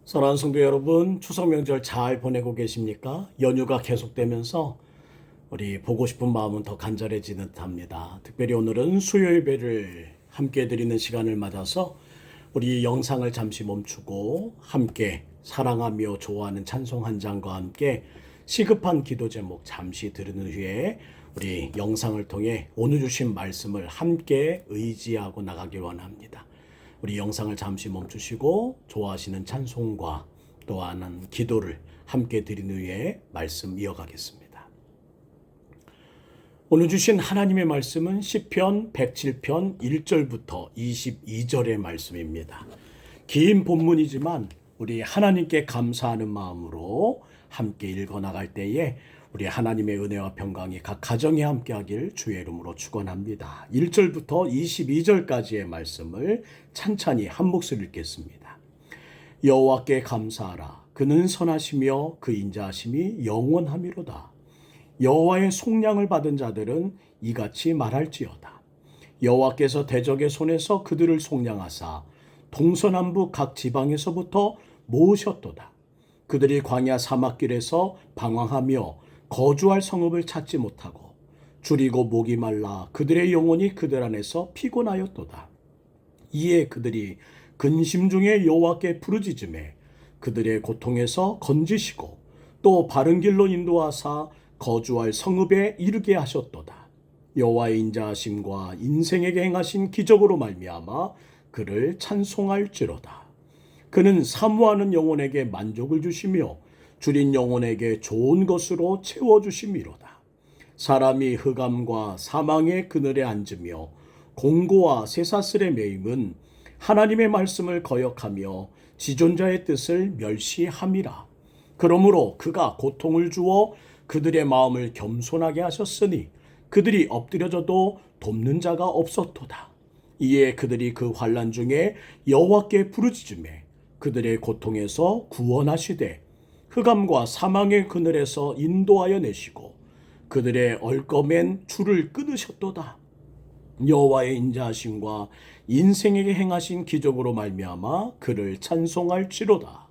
사랑하는 성도 여러분, 추석 명절 잘 보내고 계십니까? 연휴가 계속되면서 우리 보고 싶은 마음은 더 간절해지는 듯합니다. 특별히 오늘은 수요 예배를 함께 드리는 시간을 맞아서 우리 영상을 잠시 멈추고 함께 사랑하며 좋아하는 찬송 한 장과 함께 시급한 기도 제목 잠시 들은 후에 우리 영상을 통해 오늘 주신 말씀을 함께 의지하고 나가길 원합니다. 우리 영상을 잠시 멈추시고 좋아하시는 찬송과 또한 기도를 함께 드린 후에 말씀 이어가겠습니다. 오늘 주신 하나님의 말씀은 시편 107편 1절부터 22절의 말씀입니다. 긴 본문이지만 우리 하나님께 감사하는 마음으로 함께 읽어나갈 때에 우리 하나님의 은혜와 평강이 각 가정에 함께하길 주의 이름으로 축원합니다. 1절부터 22절까지의 말씀을 찬찬히 한 목소리 읽겠습니다. 여호와께 감사하라. 그는 선하시며 그 인자하심이 영원하미로다. 여호와의 속량을 받은 자들은 이같이 말할지어다. 여호와께서 대적의 손에서 그들을 속량하사 동서남북 각 지방에서부터 모으셨도다. 그들이 광야 사막길에서 방황하며 거주할 성읍을 찾지 못하고 줄이고 목이 말라 그들의 영혼이 그들 안에서 피곤하였도다. 이에 그들이 근심 중에 여호와께 부르짖음에 그들의 고통에서 건지시고 또 바른 길로 인도하사 거주할 성읍에 이르게 하셨도다. 여호와의 인자하심과 인생에게 행하신 기적으로 말미암아 그를 찬송할지로다. 그는 사모하는 영혼에게 만족을 주시며 줄인 영혼에게 좋은 것으로 채워주심이로다. 사람이 흑암과 사망의 그늘에 앉으며 공고와 쇠사슬의 매임은 하나님의 말씀을 거역하며 지존자의 뜻을 멸시함이라. 그러므로 그가 고통을 주어 그들의 마음을 겸손하게 하셨으니 그들이 엎드려져도 돕는 자가 없었도다. 이에 그들이 그 환난 중에 여호와께 부르짖으매 그들의 고통에서 구원하시되 흑암과 사망의 그늘에서 인도하여 내시고 그들의 얽어맨 줄을 끊으셨도다. 여호와의 인자하심과 인생에게 행하신 기적으로 말미암아 그를 찬송할지로다.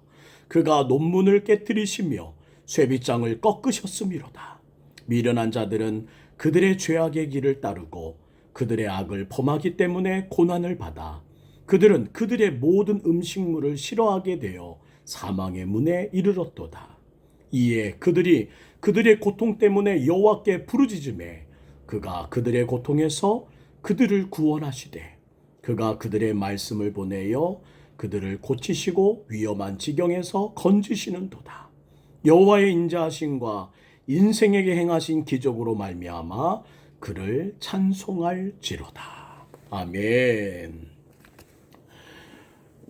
그가 논문을 깨뜨리시며 쇠빗장을 꺾으셨음이로다. 미련한 자들은 그들의 죄악의 길을 따르고 그들의 악을 범하기 때문에 고난을 받아 그들은 그들의 모든 음식물을 싫어하게 되어 사망의 문에 이르렀도다. 이에 그들이 그들의 고통 때문에 여호와께 부르짖으매 그가 그들의 고통에서 그들을 구원하시되 그가 그들의 말씀을 보내어 그들을 고치시고 위험한 지경에서 건지시는도다. 여호와의 인자하심과 인생에게 행하신 기적으로 말미암아 그를 찬송할지로다. 아멘.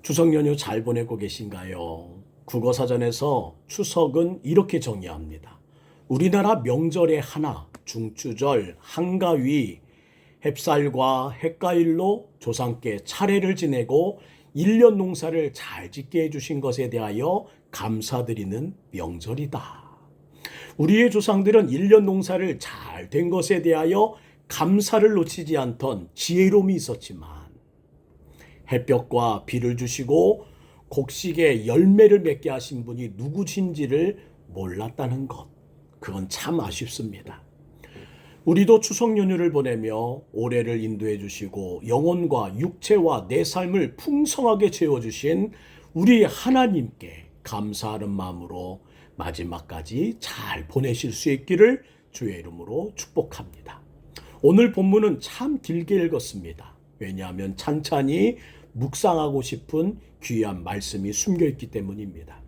추석 연휴 잘 보내고 계신가요? 국어사전에서 추석은 이렇게 정의합니다. 우리나라 명절의 하나, 중추절, 한가위, 햅쌀과 햇가일로 조상께 차례를 지내고 1년 농사를 잘 짓게 해주신 것에 대하여 감사드리는 명절이다. 우리의 조상들은 1년 농사를 잘 된 것에 대하여 감사를 놓치지 않던 지혜로움이 있었지만 햇볕과 비를 주시고 곡식에 열매를 맺게 하신 분이 누구신지를 몰랐다는 것. 그건 참 아쉽습니다. 우리도 추석 연휴를 보내며 올해를 인도해 주시고 영혼과 육체와 내 삶을 풍성하게 채워주신 우리 하나님께 감사하는 마음으로 마지막까지 잘 보내실 수 있기를 주의 이름으로 축복합니다. 오늘 본문은 참 길게 읽었습니다. 왜냐하면 찬찬히 묵상하고 싶은 귀한 말씀이 숨겨있기 때문입니다.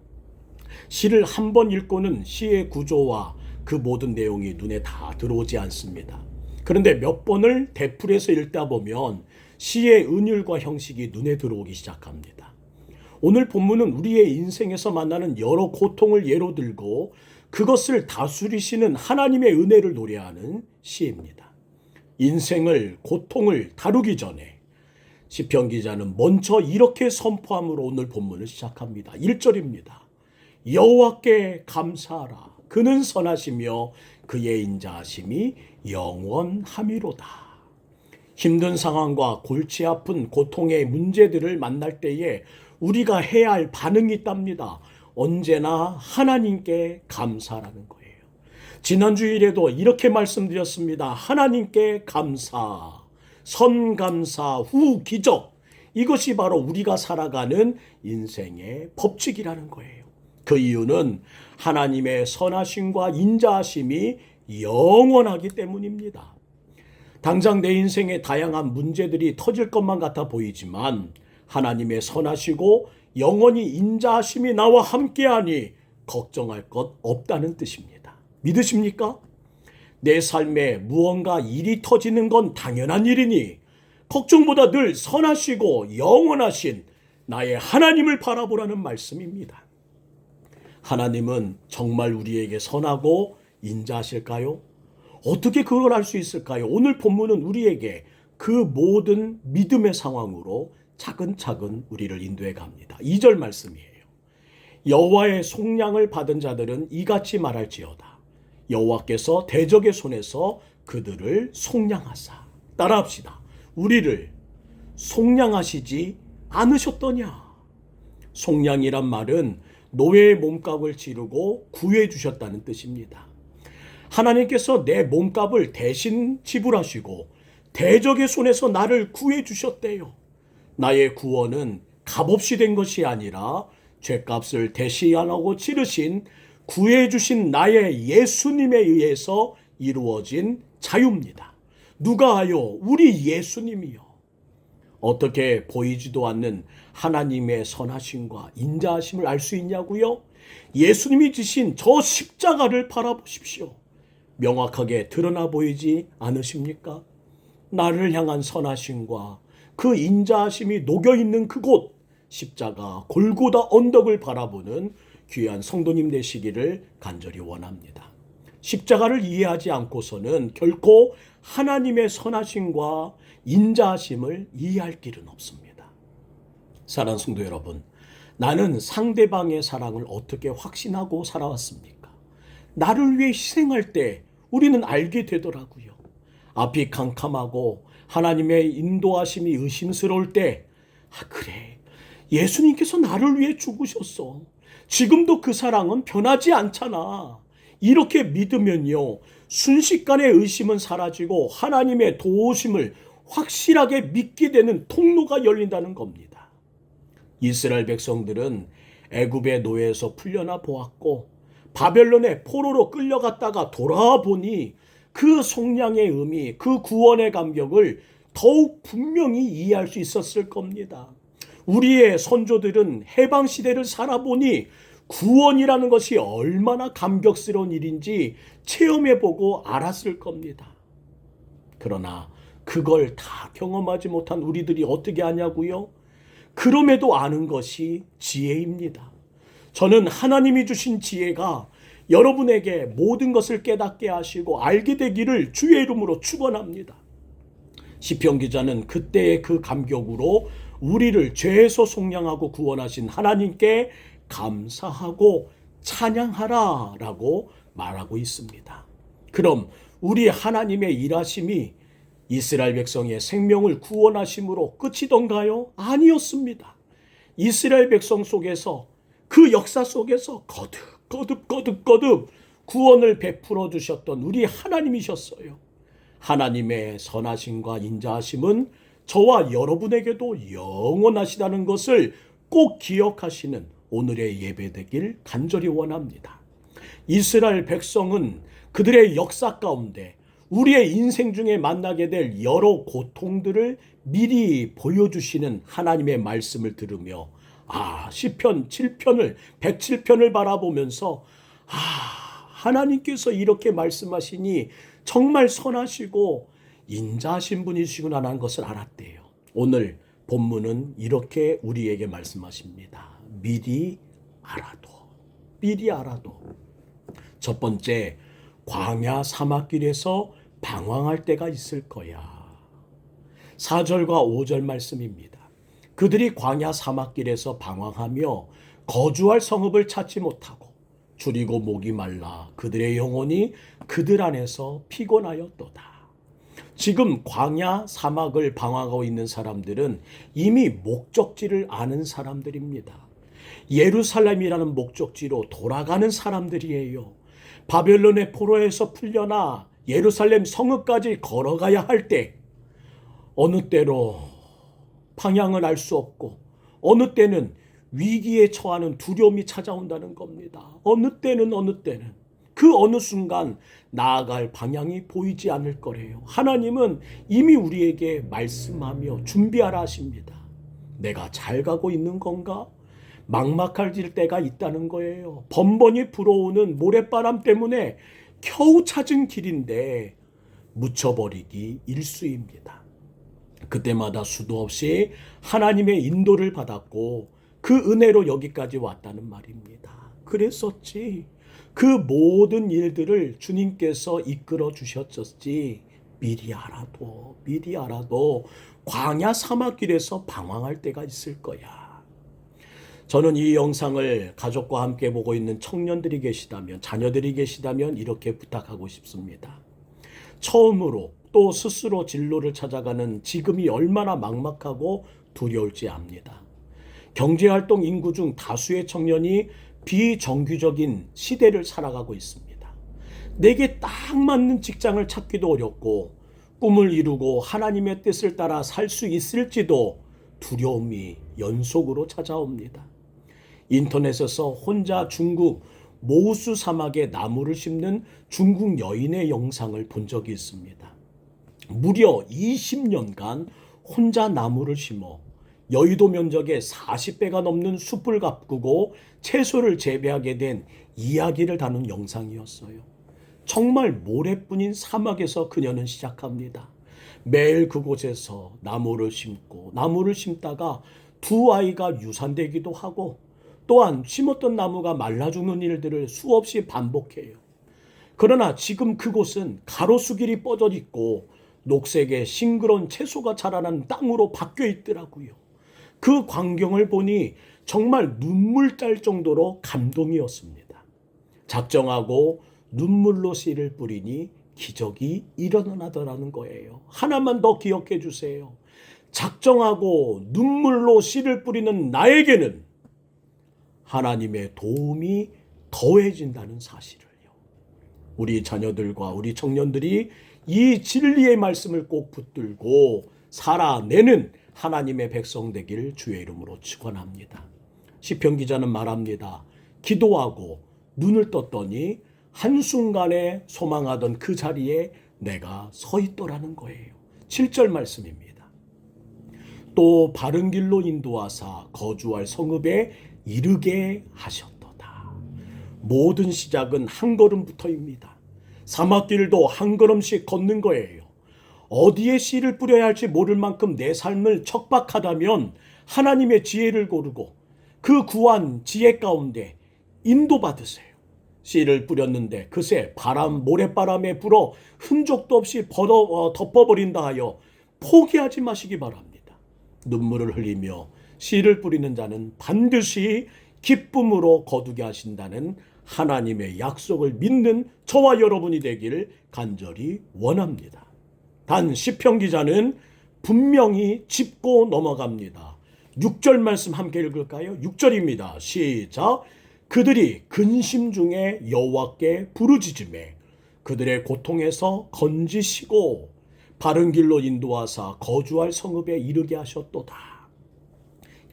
시를 한 번 읽고는 시의 구조와 그 모든 내용이 눈에 다 들어오지 않습니다. 그런데 몇 번을 되풀이해서 읽다 보면 시의 은율과 형식이 눈에 들어오기 시작합니다. 오늘 본문은 우리의 인생에서 만나는 여러 고통을 예로 들고 그것을 다스리시는 하나님의 은혜를 노래하는 시입니다. 인생을, 고통을 다루기 전에 시편 기자는 먼저 이렇게 선포함으로 오늘 본문을 시작합니다. 1절입니다. 여호와께 감사하라. 그는 선하시며 그의 인자하심이 영원함이로다. 힘든 상황과 골치 아픈 고통의 문제들을 만날 때에 우리가 해야 할 반응이 있답니다. 언제나 하나님께 감사라는 거예요. 지난 주일에도 이렇게 말씀드렸습니다. 하나님께 감사, 선감사, 후 기적. 이것이 바로 우리가 살아가는 인생의 법칙이라는 거예요. 그 이유는 하나님의 선하심과 인자하심이 영원하기 때문입니다. 당장 내 인생에 다양한 문제들이 터질 것만 같아 보이지만 하나님의 선하시고 영원히 인자하심이 나와 함께하니 걱정할 것 없다는 뜻입니다. 믿으십니까? 내 삶에 무언가 일이 터지는 건 당연한 일이니 걱정보다 늘 선하시고 영원하신 나의 하나님을 바라보라는 말씀입니다. 하나님은 정말 우리에게 선하고 인자하실까요? 어떻게 그걸 알 수 있을까요? 오늘 본문은 우리에게 그 모든 믿음의 상황으로 차근차근 우리를 인도해 갑니다. 2절 말씀이에요. 여호와의 속량을 받은 자들은 이같이 말할지어다. 여호와께서 대적의 손에서 그들을 속량하사. 따라합시다. 우리를 속량하시지 않으셨더냐. 속량이란 말은 노예의 몸값을 치르고 구해 주셨다는 뜻입니다. 하나님께서 내 몸값을 대신 지불하시고 대적의 손에서 나를 구해 주셨대요. 나의 구원은 값없이 된 것이 아니라 죄값을 대신하고 치르신 구해 주신 나의 예수님에 의해서 이루어진 자유입니다. 누가 하여? 우리 예수님이요. 어떻게 보이지도 않는 하나님의 선하심과 인자하심을 알 수 있냐고요? 예수님이 지신 저 십자가를 바라보십시오. 명확하게 드러나 보이지 않으십니까? 나를 향한 선하심과 그 인자하심이 녹여있는 그곳, 십자가 골고다 언덕을 바라보는 귀한 성도님 되시기를 간절히 원합니다. 십자가를 이해하지 않고서는 결코 하나님의 선하심과 인자하심을 이해할 길은 없습니다. 사랑하는 성도 여러분, 나는 상대방의 사랑을 어떻게 확신하고 살아왔습니까? 나를 위해 희생할 때 우리는 알게 되더라고요. 앞이 캄캄하고 하나님의 인도하심이 의심스러울 때, 그래, 예수님께서 나를 위해 죽으셨어. 지금도 그 사랑은 변하지 않잖아. 이렇게 믿으면요, 순식간에 의심은 사라지고 하나님의 도우심을 확실하게 믿게 되는 통로가 열린다는 겁니다. 이스라엘 백성들은 애굽의 노예에서 풀려나 보았고 바벨론의 포로로 끌려갔다가 돌아보니 그 속량의 의미, 그 구원의 감격을 더욱 분명히 이해할 수 있었을 겁니다. 우리의 선조들은 해방시대를 살아보니 구원이라는 것이 얼마나 감격스러운 일인지 체험해보고 알았을 겁니다. 그러나 그걸 다 경험하지 못한 우리들이 어떻게 하냐고요? 그럼에도 아는 것이 지혜입니다. 저는 하나님이 주신 지혜가 여러분에게 모든 것을 깨닫게 하시고 알게 되기를 주의 이름으로 축원합니다. 시편 기자는 그때의 그 감격으로 우리를 죄에서 속량하고 구원하신 하나님께 감사하고 찬양하라 라고 말하고 있습니다. 그럼 우리 하나님의 일하심이 이스라엘 백성의 생명을 구원하심으로 끝이던가요? 아니었습니다. 이스라엘 백성 속에서, 그 역사 속에서 거듭 구원을 베풀어 주셨던 우리 하나님이셨어요. 하나님의 선하심과 인자하심은 저와 여러분에게도 영원하시다는 것을 꼭 기억하시는 오늘의 예배 되길 간절히 원합니다. 이스라엘 백성은 그들의 역사 가운데 우리의 인생 중에 만나게 될 여러 고통들을 미리 보여주시는 하나님의 말씀을 들으며 시편 7편을 107편을 바라보면서 하나님께서 이렇게 말씀하시니 정말 선하시고 인자하신 분이시구나라는 것을 알았대요. 오늘 본문은 이렇게 우리에게 말씀하십니다. 미리 알아도. 첫 번째, 광야 사막길에서 방황할 때가 있을 거야. 4절과 5절 말씀입니다. 그들이 광야 사막길에서 방황하며 거주할 성읍을 찾지 못하고 줄이고 목이 말라 그들의 영혼이 그들 안에서 피곤하였도다. 지금 광야 사막을 방황하고 있는 사람들은 이미 목적지를 아는 사람들입니다. 예루살렘이라는 목적지로 돌아가는 사람들이에요. 바벨론의 포로에서 풀려나 예루살렘 성읍까지 걸어가야 할 때 어느 때로 방향을 알 수 없고 어느 때는 위기에 처하는 두려움이 찾아온다는 겁니다. 어느 때는 그 어느 순간 나아갈 방향이 보이지 않을 거래요. 하나님은 이미 우리에게 말씀하며 준비하라 하십니다. 내가 잘 가고 있는 건가? 막막할 때가 있다는 거예요. 번번이 불어오는 모래바람 때문에 겨우 찾은 길인데 묻혀버리기 일쑤입니다. 그때마다 수도 없이 하나님의 인도를 받았고 그 은혜로 여기까지 왔다는 말입니다. 그랬었지. 그 모든 일들을 주님께서 이끌어 주셨었지. 미리 알아도 광야 사막길에서 방황할 때가 있을 거야. 저는 이 영상을 가족과 함께 보고 있는 청년들이 계시다면, 자녀들이 계시다면 이렇게 부탁하고 싶습니다. 처음으로 또 스스로 진로를 찾아가는 지금이 얼마나 막막하고 두려울지 압니다. 경제활동 인구 중 다수의 청년이 비정규적인 시대를 살아가고 있습니다. 내게 딱 맞는 직장을 찾기도 어렵고 꿈을 이루고 하나님의 뜻을 따라 살 수 있을지도 두려움이 연속으로 찾아옵니다. 인터넷에서 혼자 중국 모우스 사막에 나무를 심는 중국 여인의 영상을 본 적이 있습니다. 무려 20년간 혼자 나무를 심어 여의도 면적의 40배가 넘는 숲을 가꾸고 채소를 재배하게 된 이야기를 다룬 영상이었어요. 정말 모래뿐인 사막에서 그녀는 시작합니다. 매일 그곳에서 나무를 심다가 두 아이가 유산되기도 하고 또한 심었던 나무가 말라 죽는 일들을 수없이 반복해요. 그러나 지금 그곳은 가로수길이 뻗어 있고 녹색의 싱그러운 채소가 자라는 땅으로 바뀌어 있더라고요. 그 광경을 보니 정말 눈물 짤 정도로 감동이었습니다. 작정하고 눈물로 씨를 뿌리니 기적이 일어나더라는 거예요. 하나만 더 기억해 주세요. 작정하고 눈물로 씨를 뿌리는 나에게는 하나님의 도움이 더해진다는 사실을요. 우리 자녀들과 우리 청년들이 이 진리의 말씀을 꼭 붙들고 살아내는 하나님의 백성 되기를 주의 이름으로 축원합니다. 시편 기자는 말합니다. 기도하고 눈을 떴더니 한순간에 소망하던 그 자리에 내가 서 있더라는 거예요. 7절 말씀입니다. 또 바른 길로 인도하사 거주할 성읍에 이르게 하셨도다. 모든 시작은 한 걸음부터입니다. 사막길도 한 걸음씩 걷는 거예요. 어디에 씨를 뿌려야 할지 모를 만큼 내 삶을 척박하다면 하나님의 지혜를 고르고 그 구한 지혜 가운데 인도받으세요. 씨를 뿌렸는데 그새 모래바람에 불어 흔적도 없이 덮어버린다 하여 포기하지 마시기 바랍니다. 눈물을 흘리며 씨를 뿌리는 자는 반드시 기쁨으로 거두게 하신다는 하나님의 약속을 믿는 저와 여러분이 되기를 간절히 원합니다. 단 시편 기자는 분명히 짚고 넘어갑니다. 6절 말씀 함께 읽을까요? 6절입니다. 시작. 그들이 근심 중에 여호와께 부르짖으매 그들의 고통에서 건지시고 바른 길로 인도하사 거주할 성읍에 이르게 하셨도다.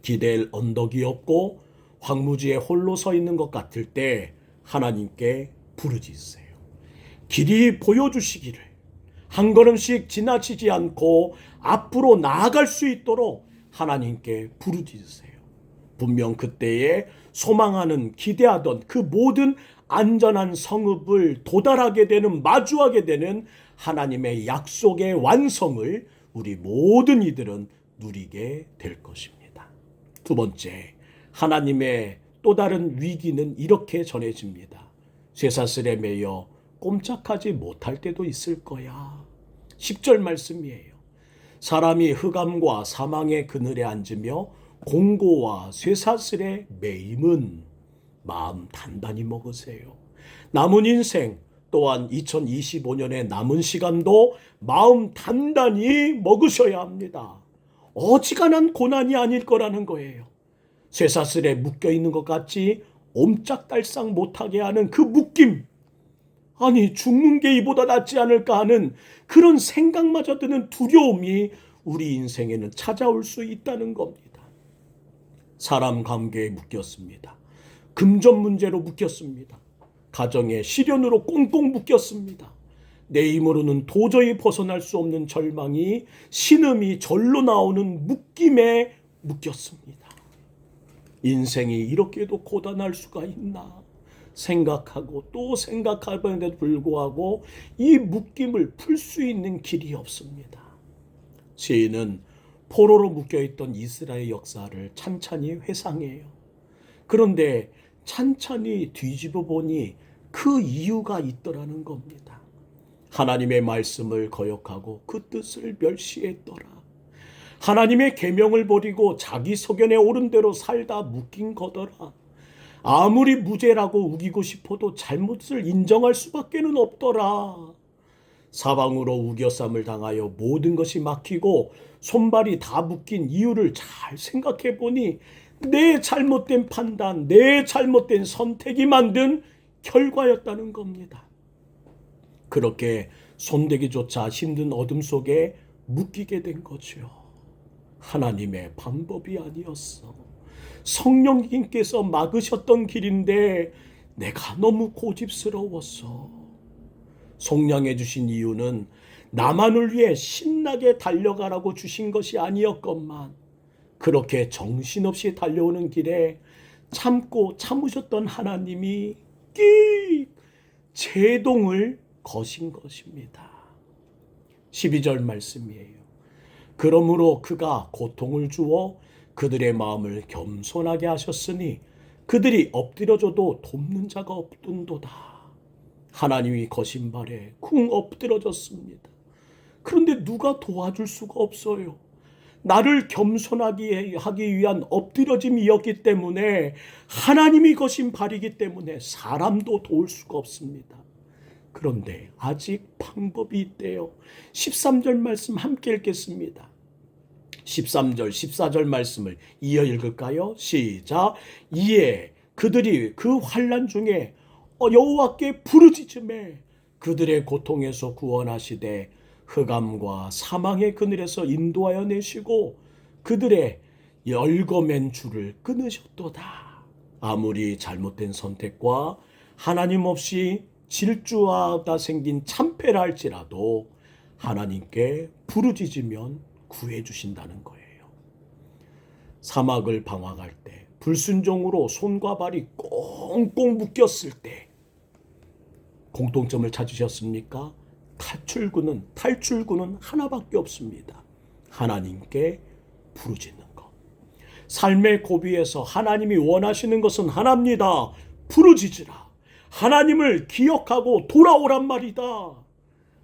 기댈 언덕이 없고 황무지에 홀로 서 있는 것 같을 때 하나님께 부르짖으세요. 길이 보여주시기를 한 걸음씩 지나치지 않고 앞으로 나아갈 수 있도록 하나님께 부르짖으세요. 분명 그때에 소망하는 기대하던 그 모든 안전한 성읍을 도달하게 되는 마주하게 되는 하나님의 약속의 완성을 우리 모든 이들은 누리게 될 것입니다. 두 번째, 하나님의 또 다른 위기는 이렇게 전해집니다. 쇠사슬에 매여 꼼짝하지 못할 때도 있을 거야. 10절 말씀이에요. 사람이 흑암과 사망의 그늘에 앉으며 공고와 쇠사슬에 매임은 마음 단단히 먹으세요. 남은 인생 또한 2025년의 남은 시간도 마음 단단히 먹으셔야 합니다. 어지간한 고난이 아닐 거라는 거예요. 쇠사슬에 묶여있는 것 같이 옴짝달싹 못하게 하는 그 묶임, 아니 죽는 게 이보다 낫지 않을까 하는 그런 생각마저 드는 두려움이 우리 인생에는 찾아올 수 있다는 겁니다. 사람 관계에 묶였습니다. 금전 문제로 묶였습니다. 가정의 시련으로 꽁꽁 묶였습니다. 내 힘으로는 도저히 벗어날 수 없는 절망이 신음이 절로 나오는 묶임에 묶였습니다. 인생이 이렇게도 고단할 수가 있나 생각하고 또 생각하는데도 불구하고 이 묶임을 풀 수 있는 길이 없습니다. 시인은 포로로 묶여있던 이스라엘 역사를 찬찬히 회상해요. 그런데 찬찬히 뒤집어 보니 그 이유가 있더라는 겁니다. 하나님의 말씀을 거역하고 그 뜻을 멸시했더라. 하나님의 계명을 버리고 자기 소견에 오른 대로 살다 묶인 거더라. 아무리 무죄라고 우기고 싶어도 잘못을 인정할 수밖에는 없더라. 사방으로 우겨쌈을 당하여 모든 것이 막히고 손발이 다 묶인 이유를 잘 생각해 보니 내 잘못된 판단, 내 잘못된 선택이 만든 결과였다는 겁니다. 그렇게 손대기조차 힘든 어둠 속에 묶이게 된 거죠. 하나님의 방법이 아니었어. 성령님께서 막으셨던 길인데 내가 너무 고집스러웠어. 속량해 주신 이유는 나만을 위해 신나게 달려가라고 주신 것이 아니었건만 그렇게 정신없이 달려오는 길에 참고 참으셨던 하나님이 끽 제동을 거신 것입니다. 12절 말씀이에요. 그러므로 그가 고통을 주어 그들의 마음을 겸손하게 하셨으니 그들이 엎드려져도 돕는 자가 없던도다. 하나님이 거신 발에 쿵 엎드러졌습니다. 그런데 누가 도와줄 수가 없어요. 나를 겸손하게 하기 위한 엎드려짐이었기 때문에 하나님이 거신 발이기 때문에 사람도 도울 수가 없습니다. 그런데 아직 방법이 있대요. 13절 말씀 함께 읽겠습니다. 13절, 14절 말씀을 이어 읽을까요? 시작. 이에 그들이 그 환난 중에 여호와께 부르짖음에 그들의 고통에서 구원하시되 흑암과 사망의 그늘에서 인도하여 내시고 그들의 열거맨 줄을 끊으셨도다. 아무리 잘못된 선택과 하나님 없이 질주하다 생긴 참패라 할지라도 하나님께 부르짖으면 구해주신다는 거예요. 사막을 방황할 때 불순종으로 손과 발이 꽁꽁 묶였을 때 공통점을 찾으셨습니까? 탈출구는 하나밖에 없습니다. 하나님께 부르짖는 것. 삶의 고비에서 하나님이 원하시는 것은 하나입니다. 부르짖으라. 하나님을 기억하고 돌아오란 말이다.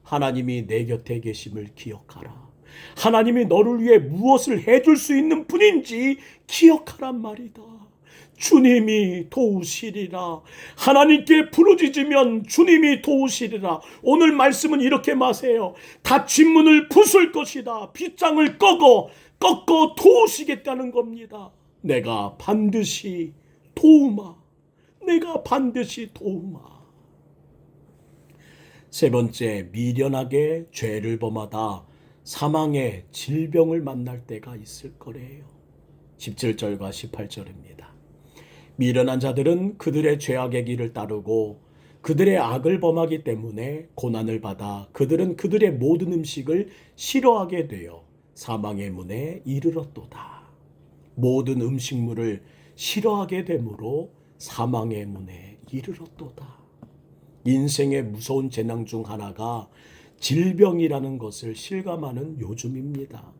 하나님이 내 곁에 계심을 기억하라. 하나님이 너를 위해 무엇을 해줄 수 있는 분인지 기억하란 말이다. 주님이 도우시리라. 하나님께 부르짖으면 주님이 도우시리라. 오늘 말씀은 이렇게 마세요. 닫힌 문을 부술 것이다. 빗장을 꺾어 도우시겠다는 겁니다. 내가 반드시 도우마. 내가 반드시 도우마. 세 번째, 미련하게 죄를 범하다 사망의 질병을 만날 때가 있을 거래요. 17절과 18절입니다. 미련한 자들은 그들의 죄악의 길을 따르고 그들의 악을 범하기 때문에 고난을 받아 그들은 그들의 모든 음식을 싫어하게 되어 사망의 문에 이르렀도다. 모든 음식물을 싫어하게 되므로 사망의 문에 이르렀도다. 인생의 무서운 재앙 중 하나가 질병이라는 것을 실감하는 요즘입니다.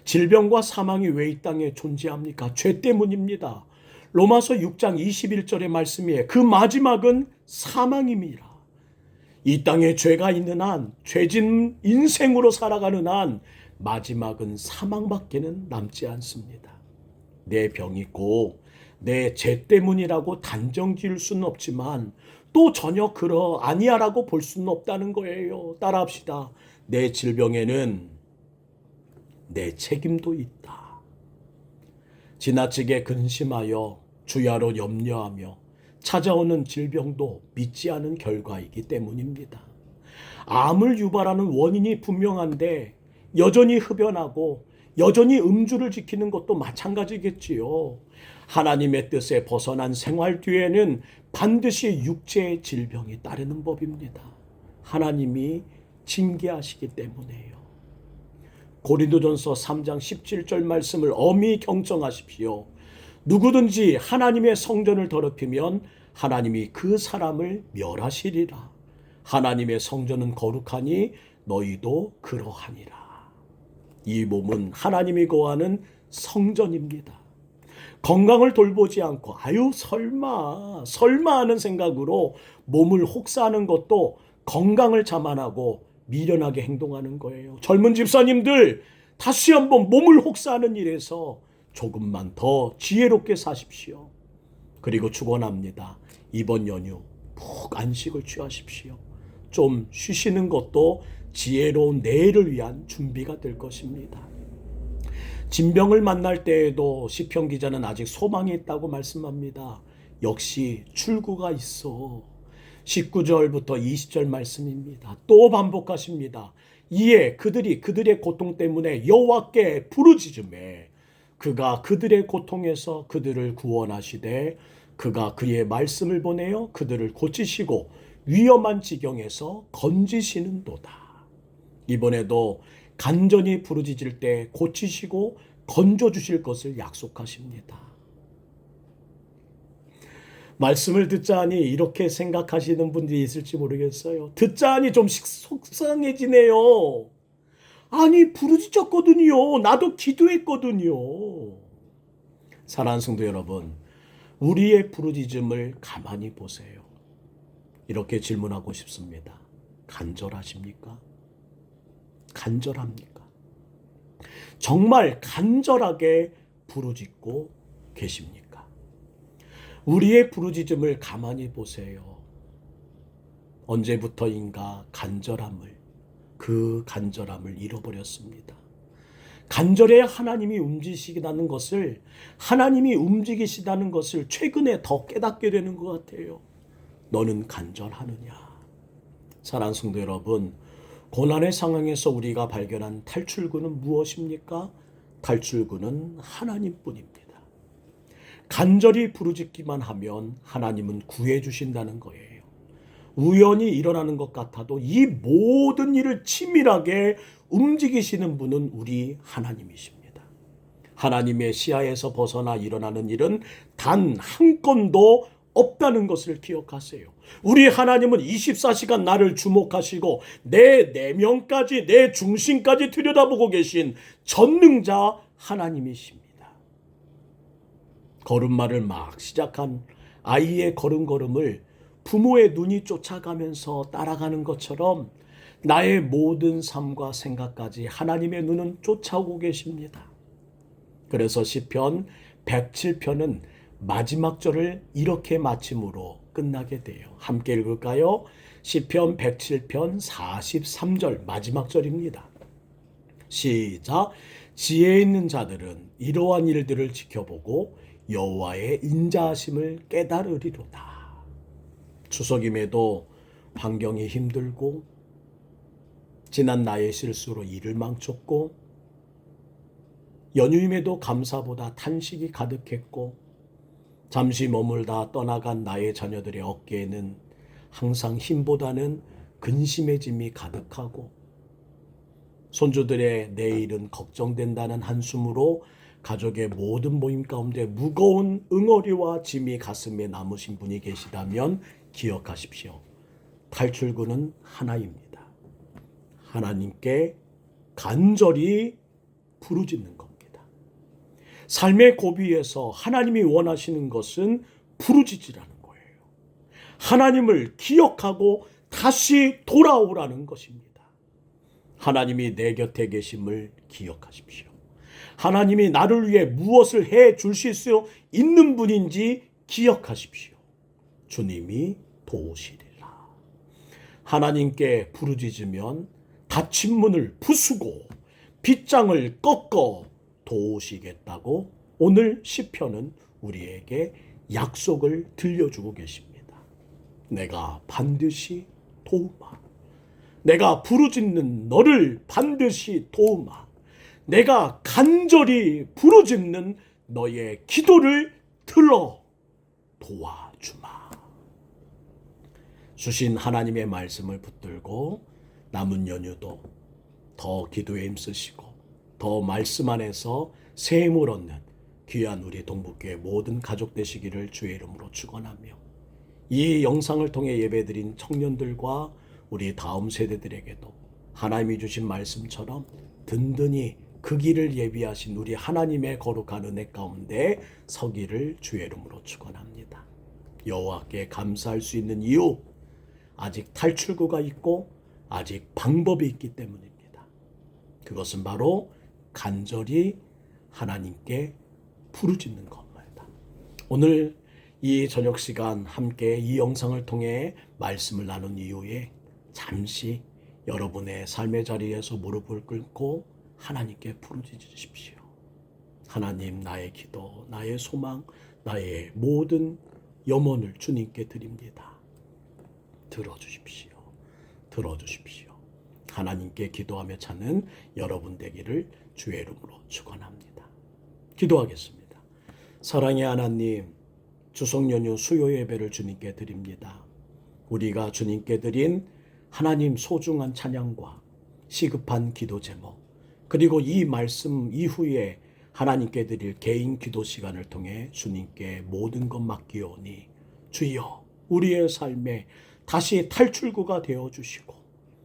질병과 사망이 왜 이 땅에 존재합니까? 죄 때문입니다. 로마서 6장 21절의 말씀이에요. 그 마지막은 사망입니다. 이 땅에 죄가 있는 한, 죄진 인생으로 살아가는 한 마지막은 사망밖에는 남지 않습니다. 내 병이 있고 내 죄 때문이라고 단정 지을 수는 없지만 또 전혀 아니야라고 볼 수는 없다는 거예요. 따라합시다. 내 질병에는 내 책임도 있다. 지나치게 근심하여 주야로 염려하며 찾아오는 질병도 믿지 않은 결과이기 때문입니다. 암을 유발하는 원인이 분명한데 여전히 흡연하고 여전히 음주를 지키는 것도 마찬가지겠지요. 하나님의 뜻에 벗어난 생활 뒤에는 반드시 육체의 질병이 따르는 법입니다. 하나님이 징계하시기 때문에요. 고린도전서 3장 17절 말씀을 엄히 경청하십시오. 누구든지 하나님의 성전을 더럽히면 하나님이 그 사람을 멸하시리라. 하나님의 성전은 거룩하니 너희도 그러하니라. 이 몸은 하나님이 거하는 성전입니다. 건강을 돌보지 않고 설마 하는 생각으로 몸을 혹사하는 것도 건강을 자만하고 미련하게 행동하는 거예요. 젊은 집사님들, 다시 한번 몸을 혹사하는 일에서 조금만 더 지혜롭게 사십시오. 그리고 축원합니다. 이번 연휴 푹 안식을 취하십시오. 좀 쉬시는 것도 지혜로운 내일을 위한 준비가 될 것입니다. 진병을 만날 때에도 시편 기자는 아직 소망이 있다고 말씀합니다. 역시 출구가 있어. 19절부터 20절 말씀입니다. 또 반복하십니다. 이에 그들의 고통 때문에 여호와께 부르짖으매 그가 그들의 고통에서 그들을 구원하시되 그가 그의 말씀을 보내어 그들을 고치시고 위험한 지경에서 건지시는도다. 이번에도 간절히 부르짖을 때 고치시고 건져주실 것을 약속하십니다. 말씀을 듣자 하니 이렇게 생각하시는 분들이 있을지 모르겠어요. 듣자 하니 좀 속상해지네요. 아니 부르짖었거든요. 나도 기도했거든요. 사랑하는 성도 여러분, 우리의 부르짖음을 가만히 보세요. 이렇게 질문하고 싶습니다. 간절하십니까? 간절합니까? 정말 간절하게 부르짖고 계십니까? 우리의 부르짖음을 가만히 보세요. 언제부터인가 그 간절함을 잃어버렸습니다. 간절해야 하나님이 움직이시다는 것을 최근에 더 깨닫게 되는 것 같아요. 너는 간절하느냐? 사랑하는 성도 여러분, 고난의 상황에서 우리가 발견한 탈출구는 무엇입니까? 탈출구는 하나님뿐입니다. 간절히 부르짖기만 하면 하나님은 구해주신다는 거예요. 우연히 일어나는 것 같아도 이 모든 일을 치밀하게 움직이시는 분은 우리 하나님이십니다. 하나님의 시야에서 벗어나 일어나는 일은 단 한 건도 없다는 것을 기억하세요. 우리 하나님은 24시간 나를 주목하시고 내 내면까지, 내 중심까지 들여다보고 계신 전능자 하나님이십니다. 걸음마를 막 시작한 아이의 걸음걸음을 부모의 눈이 쫓아가면서 따라가는 것처럼 나의 모든 삶과 생각까지 하나님의 눈은 쫓아오고 계십니다. 그래서 시편 107편은 마지막 절을 이렇게 마침으로 끝나게 돼요. 함께 읽을까요? 시편 107편 43절 마지막 절입니다. 시작. 지혜 있는 자들은 이러한 일들을 지켜보고 여호와의 인자하심을 깨달으리로다. 추석임에도 환경이 힘들고 지난 나의 실수로 일을 망쳤고 연휴임에도 감사보다 탄식이 가득했고 잠시 머물다 떠나간 나의 자녀들의 어깨에는 항상 힘보다는 근심의 짐이 가득하고 손주들의 내일은 걱정된다는 한숨으로 가족의 모든 모임 가운데 무거운 응어리와 짐이 가슴에 남으신 분이 계시다면 기억하십시오. 탈출구는 하나입니다. 하나님께 간절히 부르짖는 겁니다. 삶의 고비에서 하나님이 원하시는 것은 부르짖으라는 거예요. 하나님을 기억하고 다시 돌아오라는 것입니다. 하나님이 내 곁에 계심을 기억하십시오. 하나님이 나를 위해 무엇을 해 주실 수 있는 분인지 기억하십시오. 주님이 도우시리라. 하나님께 부르짖으면 닫힌 문을 부수고 빗장을 꺾어 도우시겠다고 오늘 시편은 우리에게 약속을 들려주고 계십니다. 내가 반드시 도우마. 내가 부르짖는 너를 반드시 도우마. 내가 간절히 부르짖는 너의 기도를 들어 도와주마. 주신 하나님의 말씀을 붙들고 남은 연휴도 더 기도에 힘쓰시고 더 말씀 안에서 새 힘을 얻는 귀한 우리 동북교회 모든 가족 되시기를 주의 이름으로 축원하며 이 영상을 통해 예배드린 청년들과 우리 다음 세대들에게도 하나님이 주신 말씀처럼 든든히 그 길을 예비하신 우리 하나님의 거룩한 은혜 가운데 서기를 주의 이름으로 축원합니다. 여호와께 감사할 수 있는 이유, 아직 탈출구가 있고 아직 방법이 있기 때문입니다. 그것은 바로 간절히 하나님께 부르짖는 겁니다. 오늘 이 저녁 시간 함께 이 영상을 통해 말씀을 나눈 이후에 잠시 여러분의 삶의 자리에서 무릎을 꿇고 하나님께 부르짖으십시오. 하나님, 나의 기도, 나의 소망, 나의 모든 염원을 주님께 드립니다. 들어주십시오. 들어주십시오. 하나님께 기도하며 찾는 여러분 되기를 주의 이름으로 축원합니다. 기도하겠습니다. 사랑의 하나님, 추석 연휴 수요 예배를 주님께 드립니다. 우리가 주님께 드린 하나님 소중한 찬양과 시급한 기도 제목, 그리고 이 말씀 이후에 하나님께 드릴 개인 기도 시간을 통해 주님께 모든 것 맡기오니 주여, 우리의 삶에 다시 탈출구가 되어주시고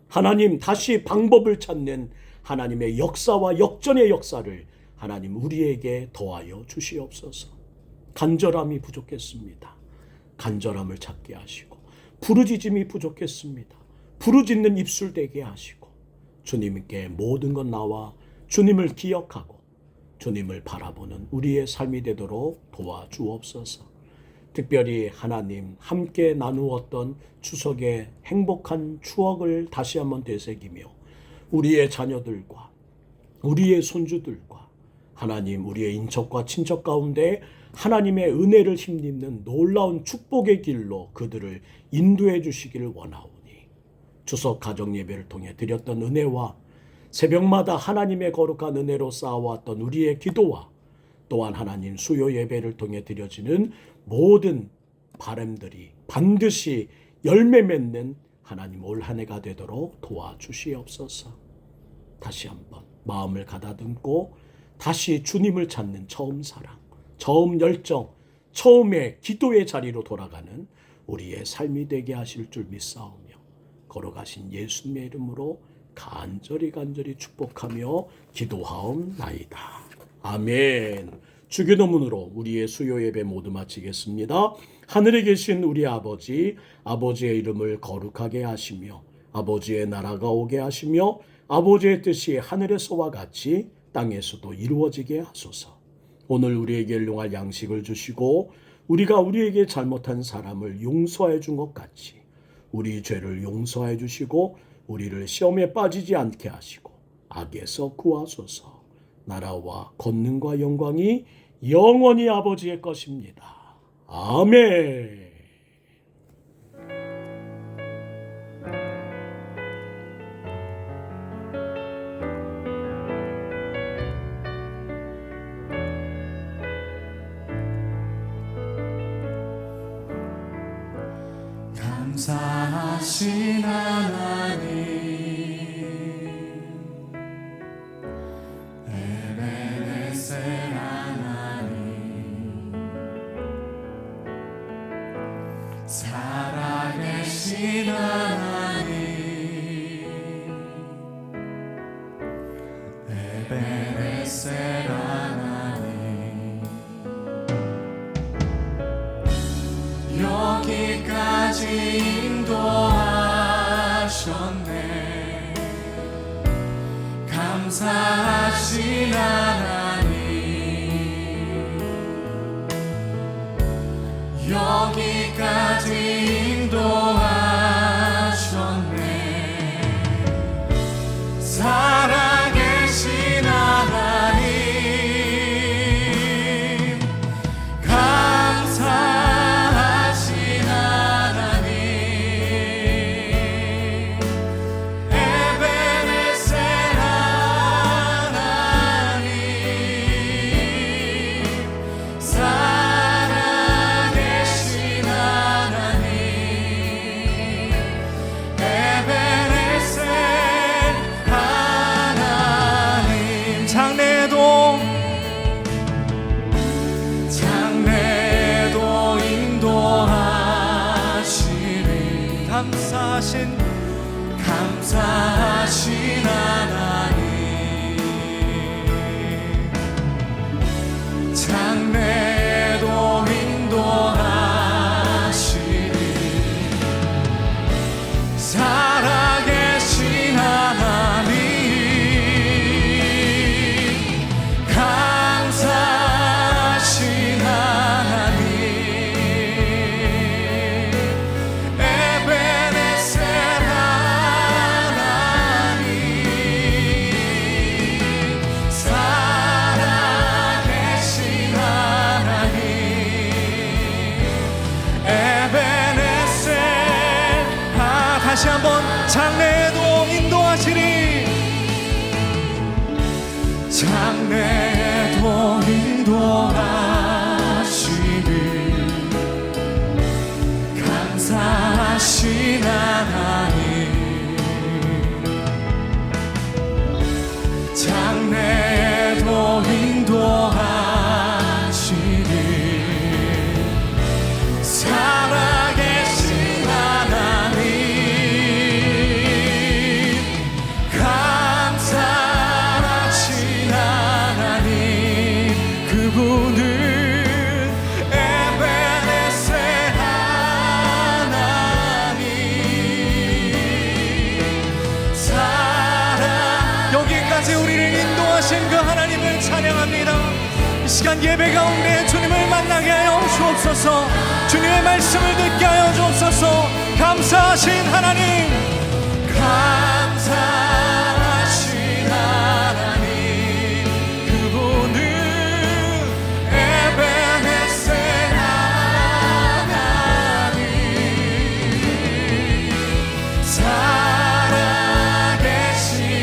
하나님 다시 방법을 찾는 하나님의 역사와 역전의 역사를 하나님 우리에게 더하여 주시옵소서. 간절함이 부족했습니다. 간절함을 찾게 하시고 부르짖음이 부족했습니다. 부르짖는 입술 되게 하시고 주님께 모든 것 나와 주님을 기억하고 주님을 바라보는 우리의 삶이 되도록 도와주옵소서. 특별히 하나님 함께 나누었던 추석의 행복한 추억을 다시 한번 되새기며 우리의 자녀들과 우리의 손주들과 하나님 우리의 인척과 친척 가운데 하나님의 은혜를 힘입는 놀라운 축복의 길로 그들을 인도해 주시기를 원하오니 추석 가정 예배를 통해 드렸던 은혜와 새벽마다 하나님의 거룩한 은혜로 쌓아왔던 우리의 기도와 또한 하나님 수요 예배를 통해 드려지는 모든 바람들이 반드시 열매 맺는 하나님 올 한 해가 되도록 도와주시옵소서. 다시 한번 마음을 가다듬고 다시 주님을 찾는 처음 사랑, 처음 열정, 처음의 기도의 자리로 돌아가는 우리의 삶이 되게 하실 줄 믿사오며 걸어가신 예수님의 이름으로 간절히 축복하며 기도하옵나이다. 아멘. 주기도문으로 우리의 수요 예배 모두 마치겠습니다. 하늘에 계신 우리 아버지, 아버지의 이름을 거룩하게 하시며 아버지의 나라가 오게 하시며 아버지의 뜻이 하늘에서와 같이 땅에서도 이루어지게 하소서. 오늘 우리에게 일용할 양식을 주시고 우리가 우리에게 잘못한 사람을 용서해 준 것 같이 우리 죄를 용서해 주시고 우리를 시험에 빠지지 않게 하시고 악에서 구하소서. 나라와 권능과 영광이 영원히 아버지의 것입니다. 아멘. 감사하신 하나님, 에베네셀 하나님, 살아계신 하나님, 에베네셀 하나님, 여기까지 인도하셨네. 감사하신 하나님, 여기까지 인도하셨네. 살아계신 하나님, 감사하신 하나님, 에베네셀 하나님, 살아계신 하나님, 에베네셀 하나님. 장래도 인도하시니 감사하신 하나님, 장래도 인도하시니 살아계신 하나님, 감사하신 하나님, 에베네셀 하나님, 살아계신 하나님, 에베네셀 다시 한번 장래도 인도하시니, 장래도 인도하시니 감사하신 하나님, 장래도 인도하시니 살아계신 하나님, 감사하신 하나님, 그분은 에베네셀 하나님, 여기까지 우리를 인도하신 그 하나님을 찬양합니다. 이 시간 예배 가운데 주님을 만나게 하여 주옵소서. 주님의 말씀을 듣게 하여 주옵소서. 감사하신 하나님, 감사하신 하나님, 그분은 에베네셀 하나님, 살아계신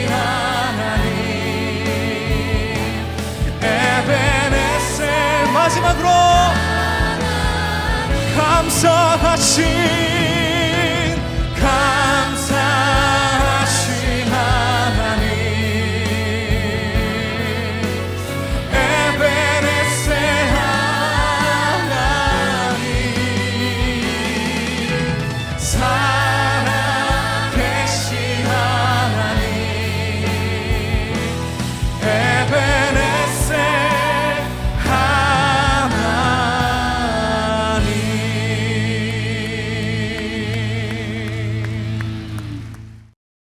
하나님, 에베네셀 마지막으로 감사하신